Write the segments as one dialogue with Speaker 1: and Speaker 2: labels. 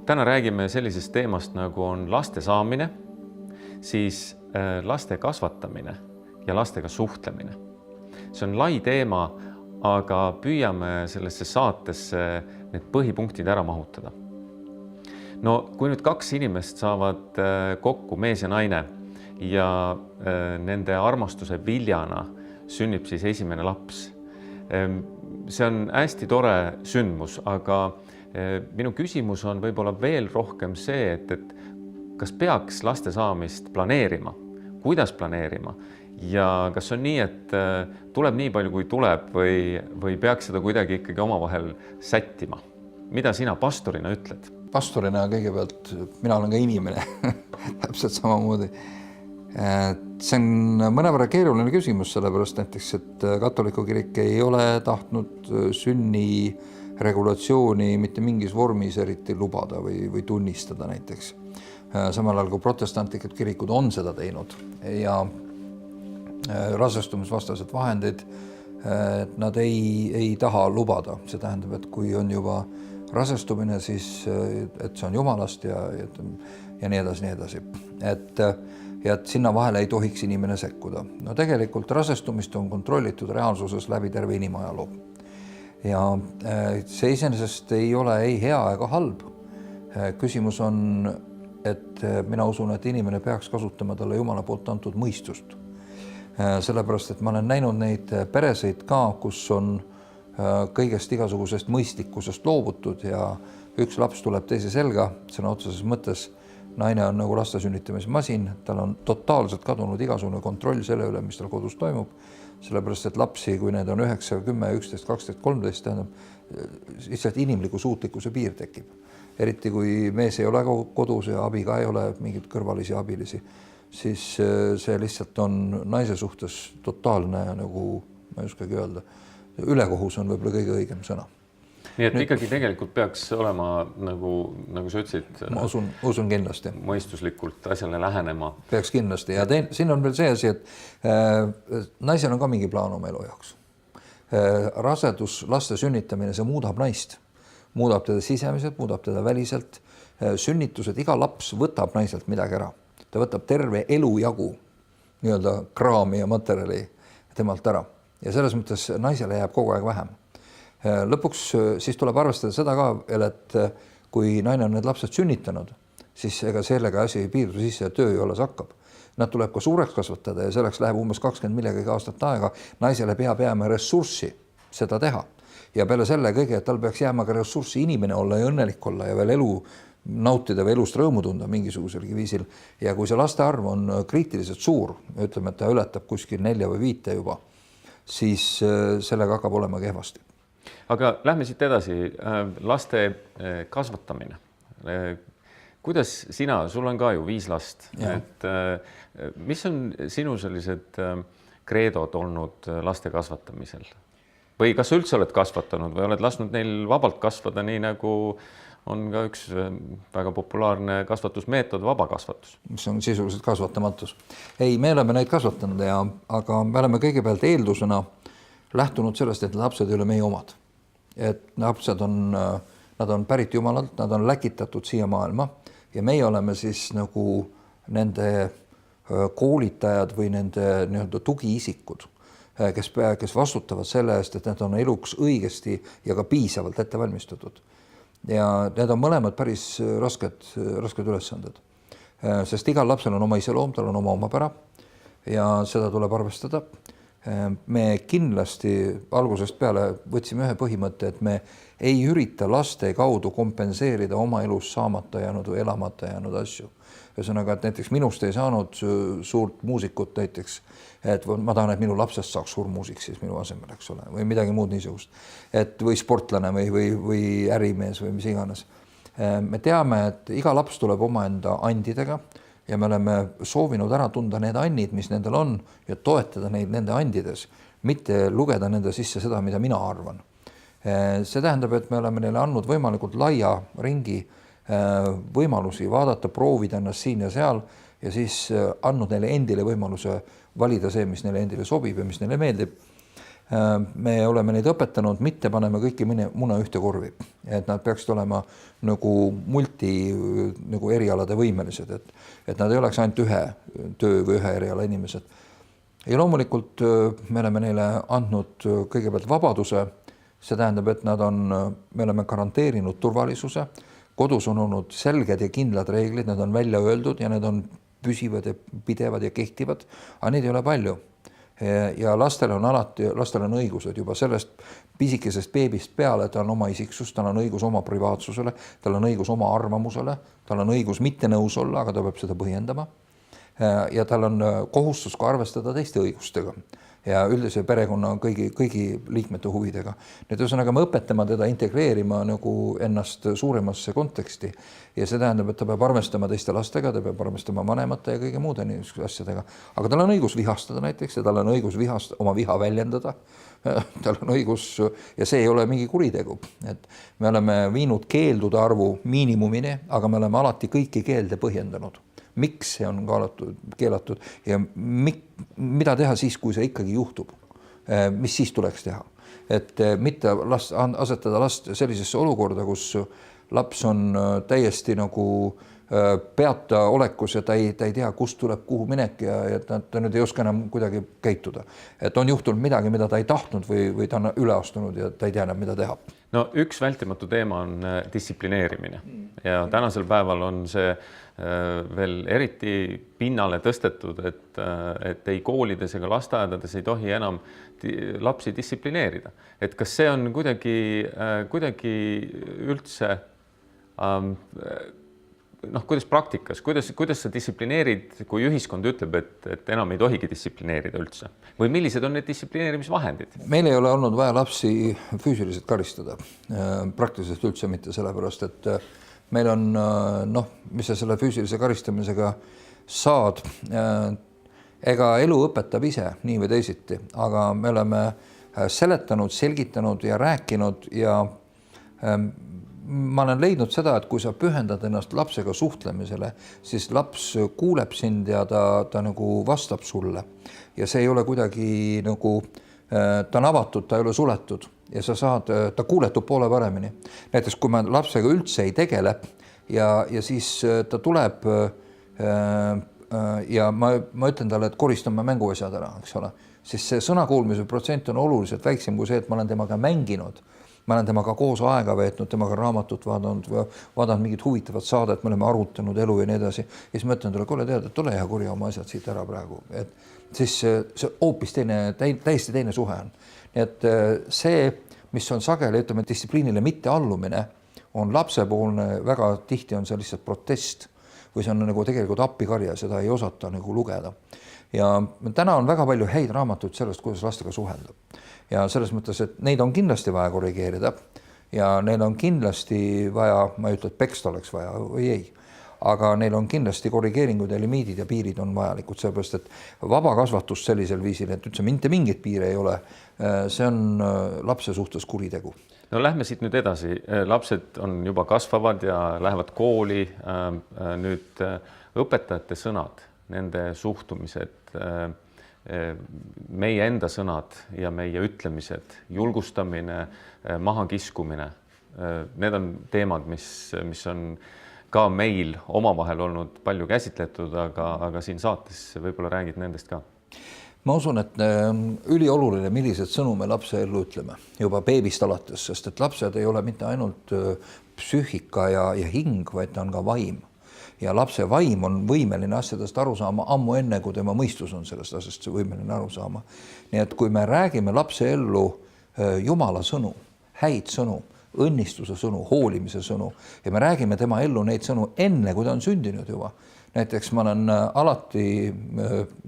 Speaker 1: täna räägime sellisest teemast, nagu on laste saamine, siis laste kasvatamine ja lastega suhtlemine. See on lai teema, aga püüame sellesse saatesse need põhipunktid ära mahutada. No kui nüüd kaks inimest saavad kokku, mees ja naine, ja nende armastuse viljana sünnib siis esimene laps. See on hästi tore sündmus, aga minu küsimus on võib-olla veel rohkem see, et kas peaks laste saamist planeerima, kuidas planeerima ja kas on nii, et tuleb nii palju, kui tuleb või peaks seda kuidagi ikkagi omavahel sättima? Mida sina pastorina ütled?
Speaker 2: Pastorina kõigepealt, mina olen ka inimene, täpselt samamoodi. See on mõnevõrra keeruline küsimus, sellepärast näiteks, et katoliku kirik ei ole tahtnud sünni regulatsiooni mitte mingis vormis eriti lubada või tunnistada näiteks. Samal ajal kui protestantlikud kirikud on seda teinud ja rasestumisvastased vahendid nad ei taha lubada. See tähendab, et kui on juba rasestumine, siis et see on jumalast ja nii edasi, nii edasi. Et sinna vahele ei tohiks inimene sekkuda. No tegelikult rasestumist on kontrollitud reaalsuses läbi terve inimajaloo. Ja see iseenesest ei ole ei hea ega halb. Küsimus on, et mina usun, et inimene peaks kasutama talle Jumala poolt antud mõistust. Sellepärast, et ma olen näinud neid peresid ka, kus on kõigest igasugusest mõistlikkusest loobutud ja üks laps tuleb teise selga, sõna otseses mõttes. Naine on nagu laste sünnitamise masin, tal on totaalselt kadunud igasugune kontroll selle üle, mis tal kodus toimub, sellepärast, et lapsi, kui need on 9, 10, 11, 12, 13, tähendab, lihtsalt inimliku suutlikkuse piir tekib. Eriti kui mees ei ole kodus ja abi ka ei ole mingit kõrvalisi abilisi, siis see lihtsalt on naise suhtes totaalne, nagu ma ei oskagi öelda, ülekohus on võib-olla kõige õigem sõna.
Speaker 1: Nii et ikkagi tegelikult peaks olema, nagu sa ütlesid,
Speaker 2: ma usun kindlasti.
Speaker 1: Mõistuslikult asjale lähenema.
Speaker 2: Peaks kindlasti. Ja siin on veel see asi, et naisel on ka mingi plaan oma elu jaoks. Rasedus, laste sünnitamine, see muudab naist. Muudab teda sisemiselt, muudab teda väliselt. Sünnitused, iga laps võtab naiselt midagi ära. Ta võtab terve elu jagu nii-öelda kraami ja materjali temalt ära. Ja selles mõttes naisele jääb kogu aeg vähem. Lõpuks siis tuleb arvestada seda ka, et kui naine on need lapsed sünnitanud, siis ega sellega asi ei piirdu sisse ja töö ju alles hakkab. Nad tuleb ka suureks kasvatada ja selleks läheb umbes 20 millegagi aastat aega. Naisele peab jääma ressurssi seda teha. Ja peale selle kõige, et tal peaks jääma ka ressurssi inimene olla ja õnnelik olla ja veel elu nautida või elust rõõmu tunda mingisuguselgi viisil. Ja kui see laste arv on kriitiliselt suur, ütleme, et ta ületab kuskil 4 või 5 juba, siis sellega hakkab olema kehvasti.
Speaker 1: Aga lähme siit edasi, laste kasvatamine. Kuidas sina, sul on ka ju 5 last, et mis on sinu sellised kreedod olnud laste kasvatamisel? Või kas üldse oled kasvatanud või oled lasknud neil vabalt kasvada, nii nagu on ka üks väga populaarne kasvatusmeetod, vabakasvatus? Mis
Speaker 2: on sisuliselt kasvatamatus. Ei, me oleme neid kasvatanud, aga me oleme kõigepealt eeldusena lähtunud sellest, et lapsed ei ole meie omad. Et lapsed nad on pärit Jumalalt, nad on läkitatud siia maailma ja meie oleme siis nagu nende koolitajad või nende nii-öelda tugiisikud, kes vastutavad selle eest, et need on eluks õigesti ja ka piisavalt ette valmistatud. Ja need on mõlemad päris rasked ülesanded, sest igal lapsel on oma iseloom, tal on oma omapära ja seda tuleb arvestada. Me kindlasti algusest peale võtsime ühe põhimõtte, et me ei ürita laste kaudu kompenseerida oma elus saamata jäänud või elamata jäänud asju. Ühesõnaga, et näiteks minust ei saanud suurt muusikut näiteks, et ma tahan, et minu lapsest saaks suur muusik siis minu asemel, eks ole, või midagi muud niisugust, et või sportlane või ärimees või mis iganes. Me teame, et iga laps tuleb omaenda andidega ja me oleme soovinud ära tunda need annid, mis nendel on ja toetada neid nende andides, mitte lugeda nende sisse seda, mida mina arvan. See tähendab, et me oleme neile andnud võimalikult laia ringi võimalusi vaadata, proovida ennast siin ja seal ja siis andnud neile endile võimaluse valida see, mis neile endile sobib ja mis neile meeldib. me oleme neid õpetanud, mitte paneme kõiki muna ühte korvi, et nad peaksid olema nagu nagu erialade võimelised, et nad ei oleks ainult ühe töö või ühe eriala inimesed. Ja loomulikult me oleme neile andnud kõigepealt vabaduse, see tähendab, et me oleme garanteerinud turvalisuse, kodus on olnud selged ja kindlad reeglid, need on välja öeldud ja need on püsivad ja pidevad ja kehtivad, aga neid ei ole palju. Ja lastel on õigused juba sellest pisikesest beebist peale, tal on oma isiksus, tal on õigus oma privaatsusele, tal on õigus oma arvamusele, tal on õigus mitte nõus olla, aga ta peab seda põhjendama. Ja tal on kohustus ka arvestada teiste õigustega ja üldise perekonna kõigi liikmete huvidega. Nüüd ühesõnaga me õpetame teda integreerima nagu ennast suuremasse konteksti ja see tähendab, et ta peab arvestama teiste lastega, ta peab arvestama vanemate ja kõige muude asjadega. Aga tal on õigus vihastada näiteks ja tal on õigus oma viha väljendada. Tal on õigus ja see ei ole mingi kuritegu. Et me oleme viinud keeldude arvu miinimumini, aga me oleme alati kõiki keelde põhjendanud. Miks see on keelatud ja mida teha siis, kui see ikkagi juhtub? Mis siis tuleks teha? Et mitte asetada last sellisesse olukorda, kus laps on täiesti nagu peata olekus ja ta ei tea, kust tuleb kuhu minek ja ta nüüd ei oska enam kuidagi käituda. Et on juhtunud midagi, mida ta ei tahtnud või ta on üle astunud ja ta ei tea enam, mida teha.
Speaker 1: No üks vältimatu teema on distsiplineerimine ja tänasel päeval on see veel eriti pinnale tõstetud, et ei koolides ega lasteaedades ei tohi enam lapsi distsiplineerida. Et kas see on kuidagi üldse kuidas praktikas, kuidas sa distsiplineerid, kui ühiskond ütleb, et enam ei tohigi distsiplineerida üldse? Või millised on need distsiplineerimisvahendid?
Speaker 2: Meil ei ole olnud vaja lapsi füüsiliselt karistada, praktiliselt üldse mitte sellepärast, et meil on, mis sa selle füüsilise karistamisega saad, ega elu õpetab ise nii või teisiti, aga me oleme seletanud, selgitanud ja rääkinud ja ma olen leidnud seda, et kui sa pühendad ennast lapsega suhtlemisele, siis laps kuuleb sind ja ta nagu vastab sulle ja see ei ole kuidagi nagu, ta on avatud, ta ei ole suletud ja ta kuuletub poole paremini. Näiteks kui ma lapsega üldse ei tegele ja siis ta tuleb ja ma ütlen talle, et koristame mänguasjad ära, eks ole, siis see sõnakuulmise protsent on oluliselt väiksem kui see, et ma olen temaga mänginud. Ma olen temaga koos aega veetnud, temaga raamatut vaadanud mingit huvitavat saadet, me oleme arutanud elu ja nii edasi. Ja siis ma ütlen talle, kuule tead, et ole ja korja oma asjad siit ära praegu. Et siis see hoopis täiesti teine suhe on. Nii et see, mis on sageli, ütleme, distsipliinile mitte allumine, on lapsepoolne, väga tihti on see lihtsalt protest või see on nagu tegelikult appikarja, seda ei osata nagu lugeda. Ja täna on väga palju häid raamatuid sellest, kuidas lastega suhelda. Ja selles mõttes, et neid on kindlasti vaja korrigeerida ja neil on kindlasti vaja, ma ei ütle, et peksta oleks vaja või ei, aga neil on kindlasti korrigeeringud ja limiidid ja piirid on vajalikud, sellepärast, et vaba kasvatus sellisel viisil, et üldse mitte mingit piire ei ole, see on lapse suhtes kuritegu.
Speaker 1: No lähme siit nüüd edasi. Lapsed on juba kasvavad ja lähevad kooli. Nüüd õpetajate sõnad, nende suhtumised, meie enda sõnad ja meie ütlemised, julgustamine, mahakiskumine. Need on teemad, mis on ka meil omavahel olnud palju käsitletud, aga siin saates võib-olla räägid nendest ka.
Speaker 2: Ma usun, et ülioluline, millised sõnu me lapse ellu ütleme juba beebist alates, sest et lapsed ei ole mitte ainult psüühika ja hing, vaid ta on ka vaim. Ja lapse vaim on võimeline asjadest aru saama ammu enne, kui tema mõistus on sellest asjast võimeline aru saama. Nii et kui me räägime lapse ellu Jumala sõnu, häid sõnu, õnnistuse sõnu, hoolimise sõnu ja me räägime tema ellu neid sõnu enne, kui ta on sündinud juba. Näiteks ma olen alati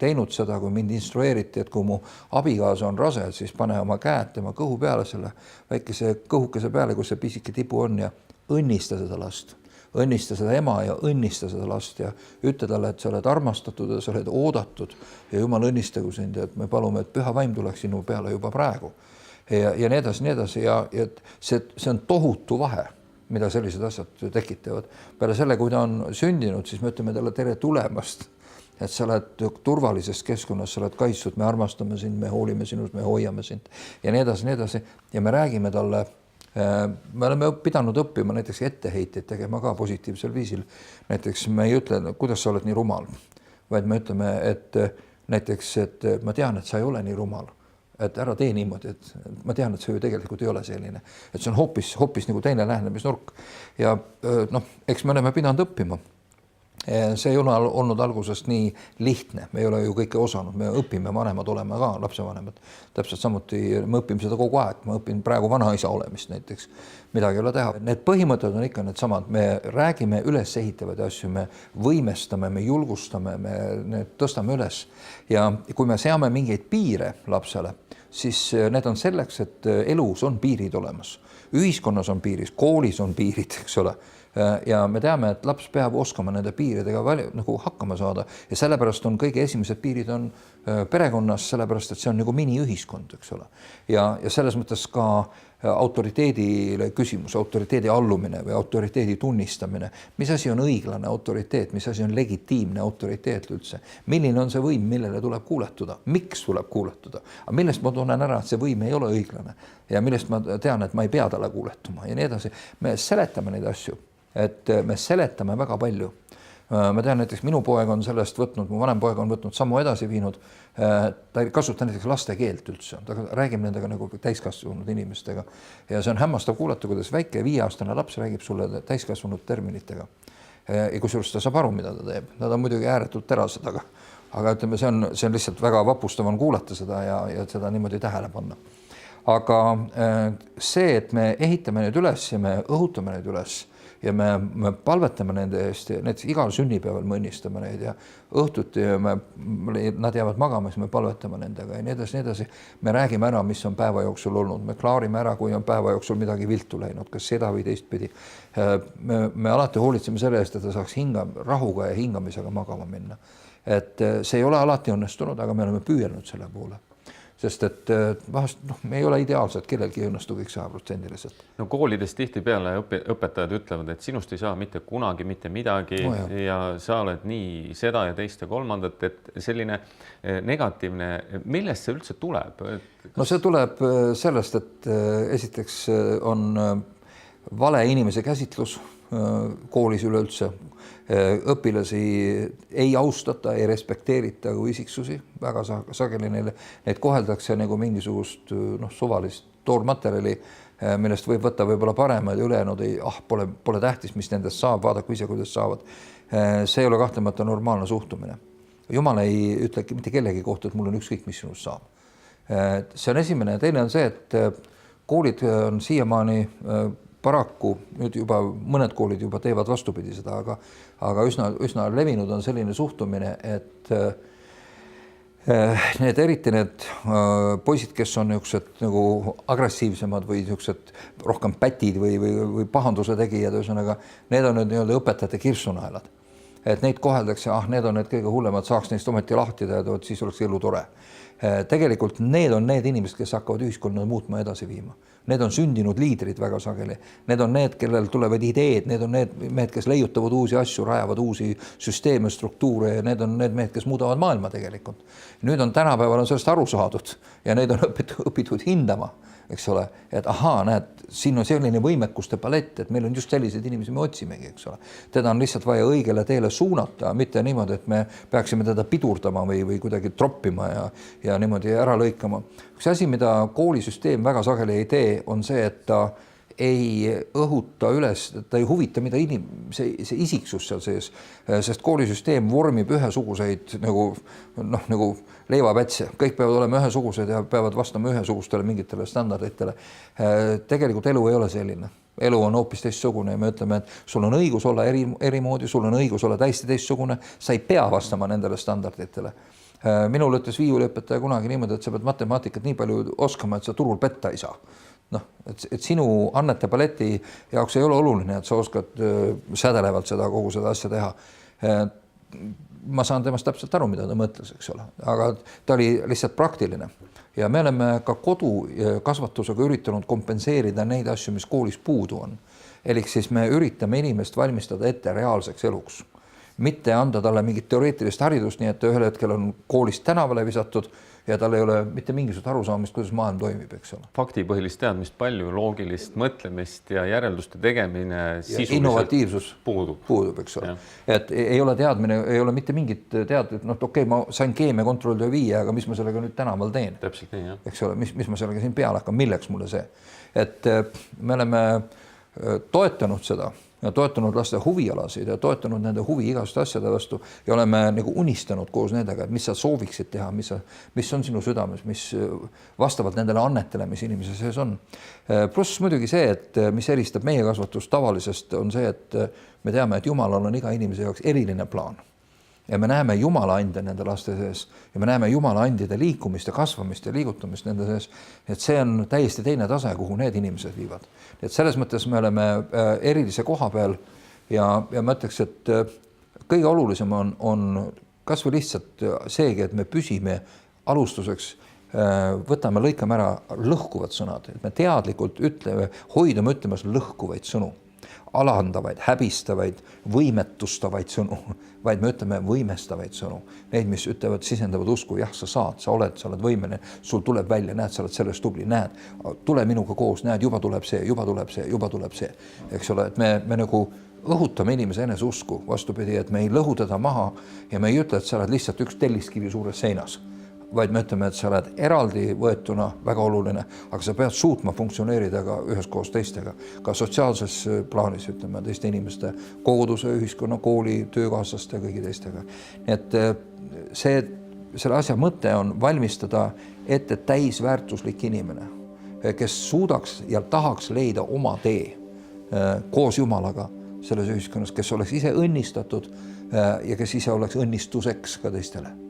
Speaker 2: teinud seda, kui mind instrueeriti, et kui mu abikaasa on rase, siis pane oma käed tema kõhu peale selle väikese kõhukese peale, kus see pisike tipu on ja õnnista seda last. Õnnista seda ema ja õnnista seda last ja ütle talle, et sa oled armastatud ja sa oled oodatud ja Jumal õnnistagu sind ja et me palume, et püha vaim tuleks sinu peale juba praegu. Ja nii edasi ja see on tohutu vahe, mida sellised asjad tekitavad. Peale selle, kui ta on sündinud, siis me ütleme talle tere tulemast et sa oled turvalises keskkonnas, sa oled kaitstud, me armastame sind, me hoolime sinust, me hoiame sind ja nii edasi, nii edasi. Ja me räägime talle, me oleme pidanud õppima näiteks etteheiteid tegema ka positiivsel viisil. Näiteks me ei ütle, kuidas sa oled nii rumal, vaid me ütleme, et näiteks, et ma tean, et sa ei ole nii rumal, et ära tee niimoodi, et ma tean, et see ju tegelikult ei ole selline, et see on hoopis nagu teine lähenemisnurk ja noh, eks me oleme pidanud õppima. See ei ole olnud algusest nii lihtne, me ei ole ju kõike osanud, me õpime vanemad olema ka, lapsevanemad. Täpselt samuti me õpime seda kogu aeg, ma õpin praegu vanaisa olemist näiteks, midagi ei ole teha. Need põhimõtted on ikka need samad, me räägime üles ehitavaid asju, me võimestame, me julgustame, me tõstame üles ja kui me seame mingeid piire lapsele, siis need on selleks, et elus on piirid olemas. Ühiskonnas on piirid, koolis on piirid, eks ole. Ja me teame, et laps peab oskama nende piiridega nagu hakkama saada ja sellepärast on kõige esimesed piirid on perekonnas, sellepärast et see on nagu miniühiskond, eks ole. Ja selles mõttes ka autoriteedile küsimus, autoriteedi allumine või autoriteedi tunnistamine, mis asi on õiglane autoriteet, mis asi on legitiimne autoriteet üldse, milline on see võim, millele tuleb kuuletuda, miks tuleb kuuletuda, aga millest ma tunnen ära, et see võim ei ole õiglane ja millest ma tean, et ma ei pea talle kuuletuma ja nii edasi. Me seletame neid asju, et me seletame väga palju. Ma tean, näiteks minu poeg on sellest võtnud, mu vanem poeg on võtnud sammu edasi viinud, ta ei kasuta näiteks laste keelt üldse, ta räägib nendega nagu täiskasvanud inimestega ja see on hämmastav kuulata, kuidas väike 5-aastane laps räägib sulle täiskasvanud terminitega ja kusjuures ta saab aru, mida ta teeb, nad on muidugi ääretult terased, aga ütleme, see on lihtsalt väga vapustav on kuulata seda ja seda niimoodi tähele panna. Aga see, et me ehitame neid üles ja me õhutame neid üles ja me palvetame nende eest ja näiteks igal sünnipäeval me õnnistame neid ja õhtuti nad jäävad magama, siis me palvetame nendega ja nii edasi. Me räägime ära, mis on päeva jooksul olnud, me klaarime ära, kui on päeva jooksul midagi viltu läinud, kas seda või teistpidi. Me alati hoolitseme selle eest, et ta saaks rahuga ja hingamisega magama minna. Et see ei ole alati õnnestunud, aga me oleme püüelnud selle poole. Sest et vahest me ei ole ideaalsed, kellelgi ei õnnestu kõik 100%.
Speaker 1: No koolides tihtipeale õpetajad ütlevad, et sinust ei saa mitte kunagi mitte midagi ja sa oled nii seda ja teist ja kolmandat, et selline negatiivne, millest see üldse tuleb?
Speaker 2: No see tuleb sellest, et esiteks on vale inimese käsitlus koolis üleüldse. Õpilasi ei austata, ei respekteerita kui isiksusi, väga sageli neid koheldakse nagu mingisugust suvalist toormaterjali, millest võib võtta võib-olla paremad ja ülejäänud pole tähtis, mis nendest saab, vaadaku ise, kuidas saavad. See ei ole kahtlemata normaalne suhtumine. Jumal ei ütle mitte kellegi kohta, et mul on ükskõik, mis sinust saab. See on esimene ja teine on see, et koolid on siiamaani paraku, nüüd juba mõned koolid juba teevad vastupidi seda, aga üsna levinud on selline suhtumine, et eriti need poisid, kes on niisugused nagu agressiivsemad või niisugused rohkem pätid või pahanduse tegijad, ühesõnaga, need on nüüd õpetajate kirsunaelad. Et neid koheldakse, need on need kõige hullemad, saaks neist ometi lahti teha, siis oleks elu tore. Tegelikult need on need inimesed, kes hakkavad ühiskonna muutma edasi viima. Need on sündinud liidrid väga sageli. Need on need, kellel tulevad ideed, need on need mehed, kes leiutavad uusi asju, rajavad uusi süsteeme, struktuure ja need on need mehed, kes muudavad maailma tegelikult. Nüüd on tänapäeval on sellest aru saadud ja neid on õpitud hindama, eks ole, et näed, siin on selline võimekuste palett, et meil on just sellised inimesi, me otsimegi, eks ole. Teda on lihtsalt vaja õigele teele suunata, mitte niimoodi, et me peaksime teda pidurdama või kuidagi troppima ja niimoodi ära lõikama. Üks asi, mida koolisüsteem väga sageli ei tee, on see, et ta ei õhuta üles, ta ei huvita, mida see isiksus seal sees, sest koolisüsteem vormib ühesuguseid nagu leivapätse. Kõik peavad olema ühesugused ja peavad vastama ühesugustele mingitele standarditele. Tegelikult elu ei ole selline. Elu on hoopis teistsugune ja me ütleme, et sul on õigus olla eri moodi, sul on õigus olla täiesti teistsugune, sa ei pea vastama nendele standarditele. Minul ütles viiuliõpetaja kunagi niimoodi, et sa pead matemaatikat nii palju oskama, et sa turul petta ei saa. Et sinu annete paleti jaoks ei ole oluline, et sa oskad sädelevalt kogu seda asja teha. Ma saan temast täpselt aru, mida ta mõtles, eks ole, aga ta oli lihtsalt praktiline. Ja me oleme ka kodukasvatusega üritanud kompenseerida neid asju, mis koolis puudu on. Elik siis me üritame inimest valmistada ette reaalseks eluks. mitte anda talle mingit teoreetilist haridust, nii et ühel hetkel on koolist tänavale visatud ja tal ei ole mitte mingisugust arusaamist, kuidas maailm toimib, eks ole.
Speaker 1: Faktipõhilist teadmist palju, loogilist mõtlemist ja järelduste tegemine sisuliselt
Speaker 2: innovatiivsus puudub, eks ole. Et ei ole teadmine, ei ole mitte mingit teadmist, okei, ma sain keemia kontrollida 5, aga mis ma sellega nüüd tänaval teen?
Speaker 1: Täpselt nii, jah.
Speaker 2: Eks ole, mis ma sellega siin peale hakkan, milleks mulle see? Et me oleme toetanud seda ja toetanud laste huvialasid ja toetanud nende huvi igasuguste asjade vastu ja oleme nagu unistanud koos nendega, et mis sa sooviksid teha, mis on sinu südames, mis vastavalt nendele annetele, mis inimese sees on. Pluss muidugi see, et mis eristab meie kasvatust tavalisest, on see, et me teame, et Jumalal on iga inimese jaoks eriline plaan. Ja me näeme Jumala ande nende laste sees ja me näeme Jumala andide liikumist ja kasvamist ja liigutamist nende sees. Et see on täiesti teine tase, kuhu need inimesed viivad. Et selles mõttes me oleme erilise koha peal ja ma ütleks, et kõige olulisem on kas või lihtsalt seegi, et me püsime alustuseks, võtame, lõikame ära lõhkuvad sõnad, et me teadlikult hoidume ütlemas lõhkuvaid sõnu, alandavaid, häbistavaid, võimetustavaid sõnu, vaid me ütleme võimestavaid sõnu. Neid, mis ütlevad, sisendavad usku, jah, sa saad, sa oled võimeline, sul tuleb välja, näed, sa oled sellest tubli, näed, tule minuga koos, näed, juba tuleb see, juba tuleb see, juba tuleb see. Eks ole, et me nagu õhutame inimese eneseusku, vastupidi, et me ei lõhu teda maha ja me ei ütle, et sa oled lihtsalt üks telliskivi suures seinas, vaid me ütleme, et sa oled eraldi võetuna väga oluline, aga sa pead suutma funktsioneerida ka üheskoos teistega, ka sotsiaalses plaanis, ütleme, teiste inimeste, koguduse, ühiskonna, kooli, töökaaslaste ja kõigi teistega. Nii et selle asja mõte on valmistada ette täisväärtuslik inimene, kes suudaks ja tahaks leida oma tee koos Jumalaga selles ühiskonnas, kes oleks ise õnnistatud ja kes ise oleks õnnistuseks ka teistele.